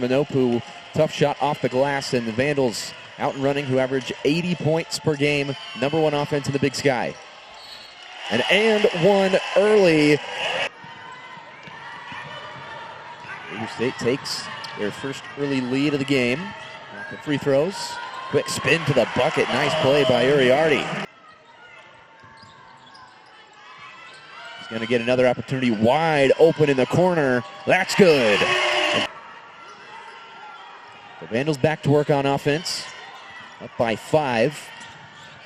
Manopu, tough shot off the glass, and the Vandals out and running, who average 80 points per game. Number one offense in the Big Sky. And one early. Weber State takes their first early lead of the game. The free throws. Quick spin to the bucket. Nice play by Uriarty. He's going to get another opportunity wide open in the corner. That's good. The Vandals back to work on offense. Up by 5.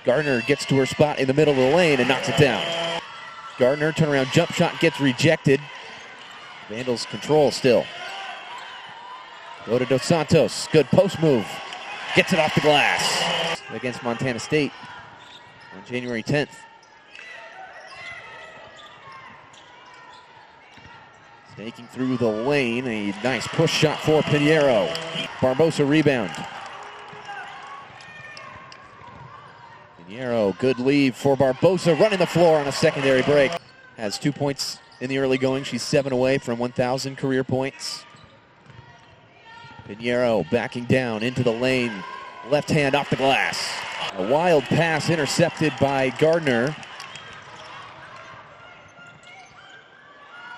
Gardner gets to her spot in the middle of the lane and knocks it down. Gardner, turnaround jump shot, gets rejected. Vandals control still. Go to Dos Santos. Good post move. Gets it off the glass. Against Montana State on January 10th. Snaking through the lane. A nice push shot for Pinheiro. Barbosa rebound. Pinheiro, good lead for Barbosa. Running the floor on a secondary break. Has 2 points in the early going. She's 7 away from 1,000 career points. Pinheiro backing down into the lane. Left hand off the glass. A wild pass intercepted by Gardner.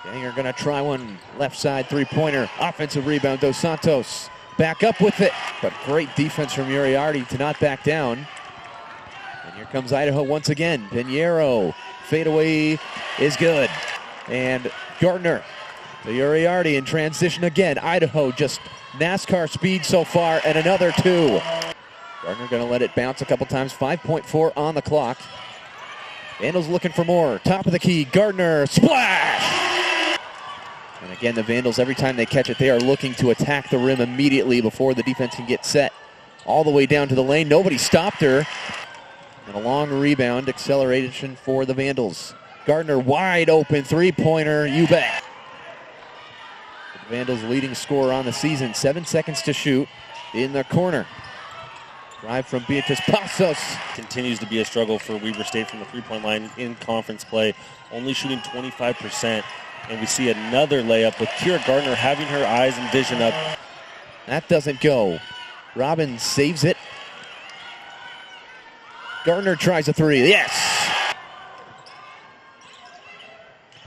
Ganger gonna try one left side three-pointer. Offensive rebound, Dos Santos. Back up with it. But great defense from Uriarty to not back down. And here comes Idaho once again. Pinheiro, fadeaway is good. And Gardner to Uriarty in transition again. Idaho just NASCAR speed so far, and another 2. Gardner gonna let it bounce a couple times. 5.4 on the clock. Vandals looking for more. Top of the key, Gardner, splash! And again, the Vandals, every time they catch it, they are looking to attack the rim immediately before the defense can get set. All the way down to the lane. Nobody stopped her. And a long rebound, acceleration for the Vandals. Gardner wide open three-pointer, you bet. The Vandals leading scorer on the season. 7 seconds to shoot in the corner. Drive from Beatrice Pasos. Continues to be a struggle for Weber State from the three-point line in conference play. Only shooting 25%. And we see another layup with Kira Gardner having her eyes and vision up. That doesn't go. Robbins saves it. Gardner tries a 3. Yes!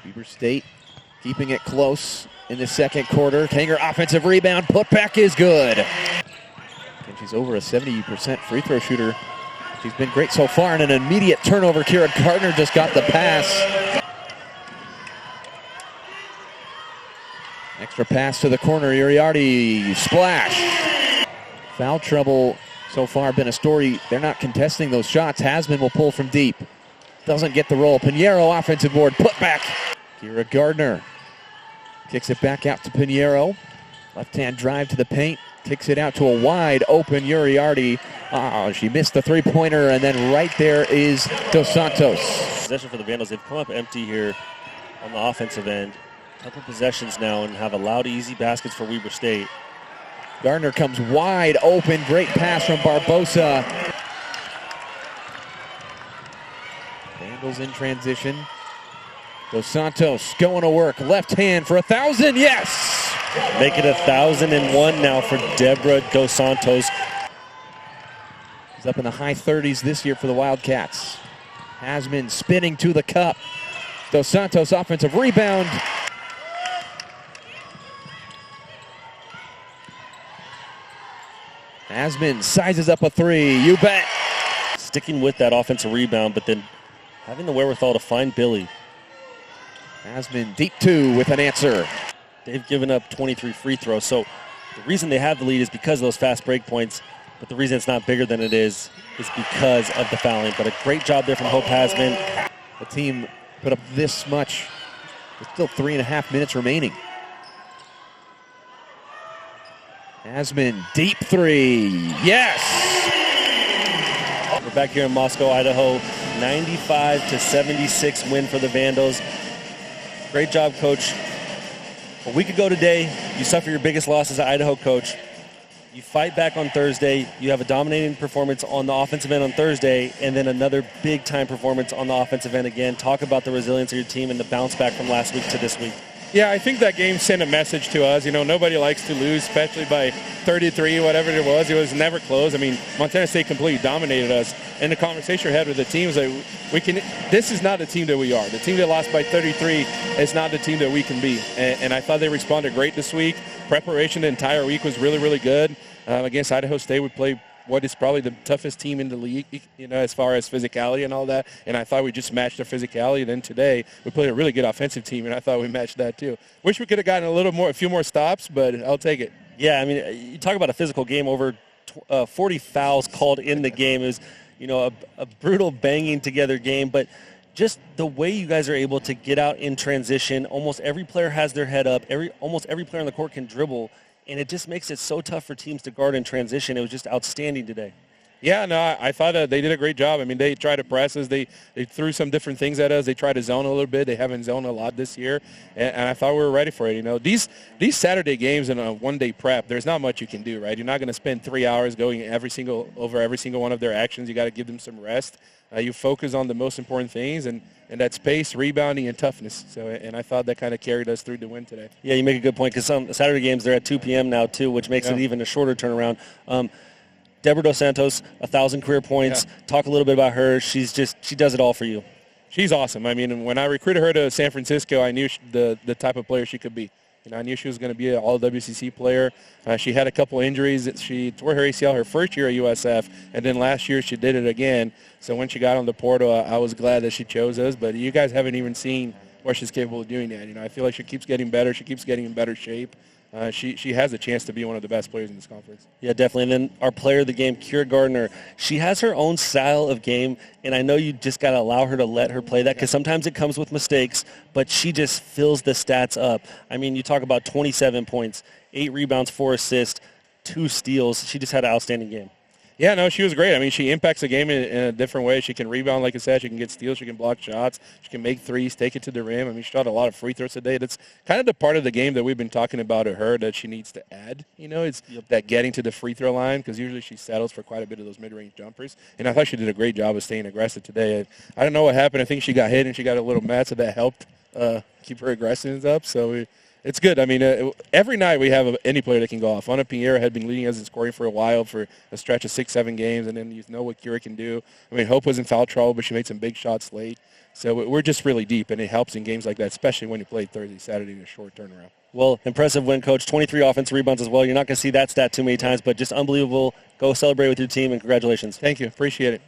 Weber State keeping it close in the second quarter. Kanger offensive rebound. Putback is good. And she's over a 70% free throw shooter. She's been great so far. And an immediate turnover. Kira Gardner just got the pass. Extra pass to the corner. Uriarty, splash. Foul trouble so far been a story. They're not contesting those shots. Hasman will pull from deep. Doesn't get the roll. Pinheiro offensive board. Put back. Kira Gardner kicks it back out to Pinheiro. Left-hand drive to the paint. Kicks it out to a wide open Uriarty. She missed the three-pointer, and then right there is Dos Santos. Possession for the Vandals. They've come up empty here on the offensive end. Couple possessions now and have allowed easy baskets for Weber State. Gardner comes wide open. Great pass from Barbosa. Vandals in transition. Dos Santos going to work. Left hand for 1,000. Yes! Make it 1,001 now for Deborah Dos Santos. He's up in the high 30s this year for the Wildcats. Hasman spinning to the cup. Dos Santos offensive rebound. Hasman sizes up a 3. You bet. Sticking with that offensive rebound, but then having the wherewithal to find Billy. Hasman deep 2 with an answer. They've given up 23 free throws, so the reason they have the lead is because of those fast break points, but the reason it's not bigger than it is because of the fouling. But a great job there from Hope Hasman. The team put up this much. There's still 3.5 minutes remaining. Hasman, deep 3. Yes! We're back here in Moscow, Idaho. 95-76 win for the Vandals. Great job, Coach. A week ago today, you suffer your biggest loss as an Idaho coach. You fight back on Thursday. You have a dominating performance on the offensive end on Thursday, and then another big-time performance on the offensive end again. Talk about the resilience of your team and the bounce back from last week to this week. Yeah, I think that game sent a message to us. Nobody likes to lose, especially by 33, whatever it was. It was never close. I mean, Montana State completely dominated us. And the conversation we had with the team was like, this is not the team that we are. The team that lost by 33 is not the team that we can be. And I thought they responded great this week. Preparation the entire week was really, really good. Against Idaho State, we played what is probably the toughest team in the league, as far as physicality and all that. And I thought we just matched their physicality. And then today, we played a really good offensive team, and I thought we matched that too. Wish we could have gotten a few more stops, but I'll take it. Yeah, I mean, you talk about a physical game. Over 40 fouls called in the game. Is a brutal banging together game, but just the way you guys are able to get out in transition. Almost every player has their head up. Almost every player on the court can dribble. And it just makes it so tough for teams to guard in transition. It was just outstanding today. Yeah, no, I thought they did a great job. I mean, they tried to press us. They threw some different things at us. They tried to zone a little bit. They haven't zoned a lot this year, and I thought we were ready for it. These Saturday games in a one-day prep, there's not much you can do, right? You're not going to spend 3 hours going over every single one of their actions. You got to give them some rest. You focus on the most important things, and that's pace, rebounding, and toughness. And I thought that kind of carried us through the win today. Yeah, you make a good point, because some Saturday games, they're at 2 p.m. now, too, which makes it even a shorter turnaround. Deborah Dos Santos, 1,000 career points. Yeah. Talk a little bit about her. She does it all for you. She's awesome. I mean, when I recruited her to San Francisco, I knew the type of player she could be. I knew she was going to be an all-WCC player. She had a couple injuries. She tore her ACL her first year at USF, and then last year she did it again. So when she got on the portal, I was glad that she chose us. But you guys haven't even seen what she's capable of doing yet. I feel like she keeps getting better. She keeps getting in better shape. She has a chance to be one of the best players in this conference. Yeah, definitely. And then our player of the game, Kira Gardner, she has her own style of game, and I know you just got to allow her to let her play that, because sometimes it comes with mistakes, but she just fills the stats up. I mean, you talk about 27 points, 8 rebounds, 4 assists, 2 steals. She just had an outstanding game. Yeah, no, she was great. I mean, she impacts the game in a different way. She can rebound, like I said. She can get steals. She can block shots. She can make threes, take it to the rim. I mean, she shot a lot of free throws today. That's kind of the part of the game that we've been talking about to her that she needs to add. It's that getting to the free throw line, because usually she settles for quite a bit of those mid-range jumpers. And I thought she did a great job of staying aggressive today. I don't know what happened. I think she got hit and she got a little mad, so that helped keep her aggression up. So it's good. I mean, every night we have any player that can go off. Ana Pinheiro had been leading us in scoring for a while, for a stretch of 6-7 games, and then you know what Kira can do. I mean, Hope was in foul trouble, but she made some big shots late. So we're just really deep, and it helps in games like that, especially when you play Thursday, Saturday in a short turnaround. Well, impressive win, Coach. 23 offensive rebounds as well. You're not going to see that stat too many times, but just unbelievable. Go celebrate with your team, and congratulations. Thank you. Appreciate it.